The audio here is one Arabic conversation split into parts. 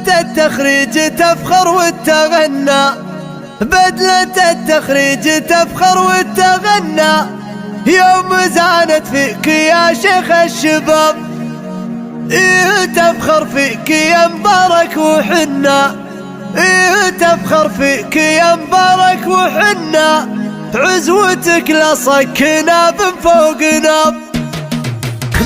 بدلة التخريج تفخر وتغنى، بدلة التخريج تفخر وتغنى، يوم زانت فيك يا شيخ الشباب. إيه تفخر فيك يا مبارك وحنا، إيه تفخر فيك يا مبارك وحنا، عزوتك لصكنا من فوق ناب.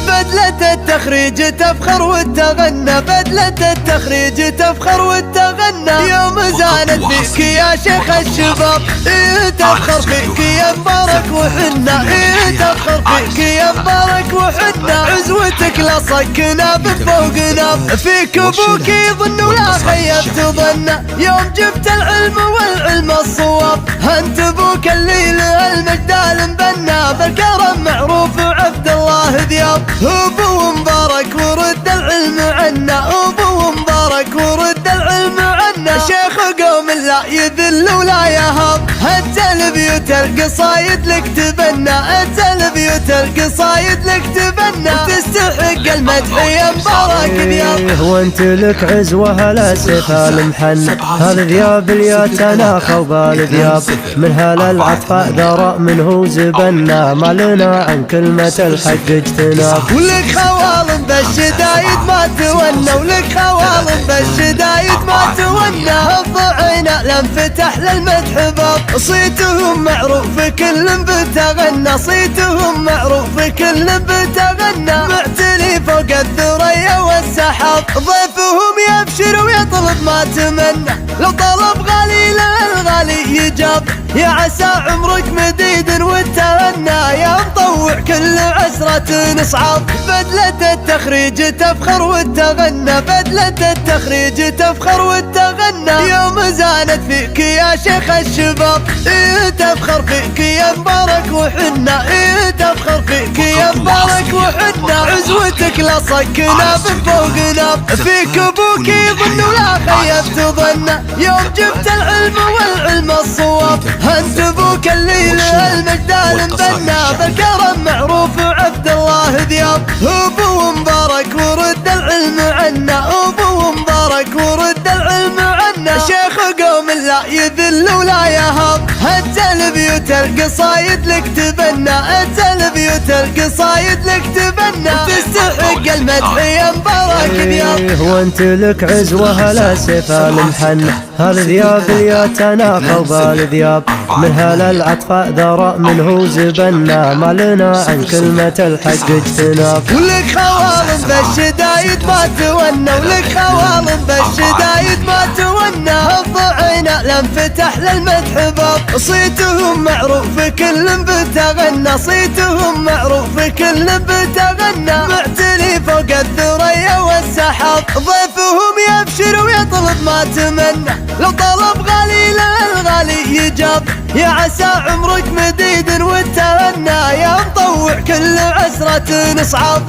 بدلة التخريج تفخر وتغنى، بدلة التخريج تفخر وتغنى، يوم زانت فيك يا شيخ الشباب. إيه تفخر فيك يا مبارك وحنا، إيه تفخر فيك يا مبارك وحنا، عزوتك لصكنا من فوق ناب. فيك ابوك يظن ولا خيبت ظنه، يوم جبت العلم والعلم الصواب. انت ابوك اللي له المجد المبنى، بالكرم معروف عبد الله ذياب. ابو مبارك ورد العلم عنا، ابو مبارك ورد العلم عنا، شيخ قوم لا يذل ولا يهاب. هتل بيوت القصايد لك تبنى، هتل بيوت القصايد لك تبنى، تستحق المدح يا مبارك ذياب. وانت لك عزوة الاسف المحنة، هالذياب اليتنا خوبال ذياب، من هالعطفاء ذرأ منه زبنا، ما لنا عن كلمة الحق اجتناب. ولك خوالم بالشدايد ما تونى، ولك خوالم بالشدايد ما تونى، الضعينة لانفتح للمدح باب. صيتهم معروف كل بتغنى، صيتهم معروف كل بتغنى، معتلي فوق الثريا والسحاب. ضيفهم يبشر ويطلب ما تمنى، لو طلب غالي للغالي يجاب. يا عسى عمرك مديد وتهنى، يا مطوع كل عسرة صعاب. بدلة التخريج تفخر وتغنى، بدلة التخريج تفخر وتغنى، يوم زانت فيك يا شيخ الشباب. إيه تفخر فيك يا مبارك وحنا، إيه تفخر فيك يا مبارك وحنا، عزوتك لصكنا من فوق ناب. فيك ابوك يظن ولا خيبت ظنه، يوم جبت العلم والعلم الصواب. انت ابوك اللي له المجد المبنى، بالكرم معروف عبد الله ذياب. ابو مبارك ورد العلم عنا، ابو مبارك ورد العلم عنا، شيخ قوم لا يذل ولا يهاب. هتل بيوت القصايد لك تبنى، هتل بيوت القصايد لك تبنى، تستحق المدح يا مبارك ذياب. وانت لك عزوة الاسف المحنة، هالذياب اليتنا خوبال ذياب، من هالعطفاء ذرأ منه زبنا، ما لنا عن كلمة الحق اجتناب. ولك خوالم بالشدايد ما تونى، ولك خوالم بالشدايد ما تونى، الضعينة لانفتح للمدح باب. صيتهم معروف كل بتغنى، صيتهم معروف كل بتغنى، معتلي فوق الثريا والسحاب. ضيفهم يبشر ويطلب ما تمنى، لو طلب غالي للغالي يجاب. يا عسى عمرك مديد وتهنى، يا مطوع كل عسرة صعاب.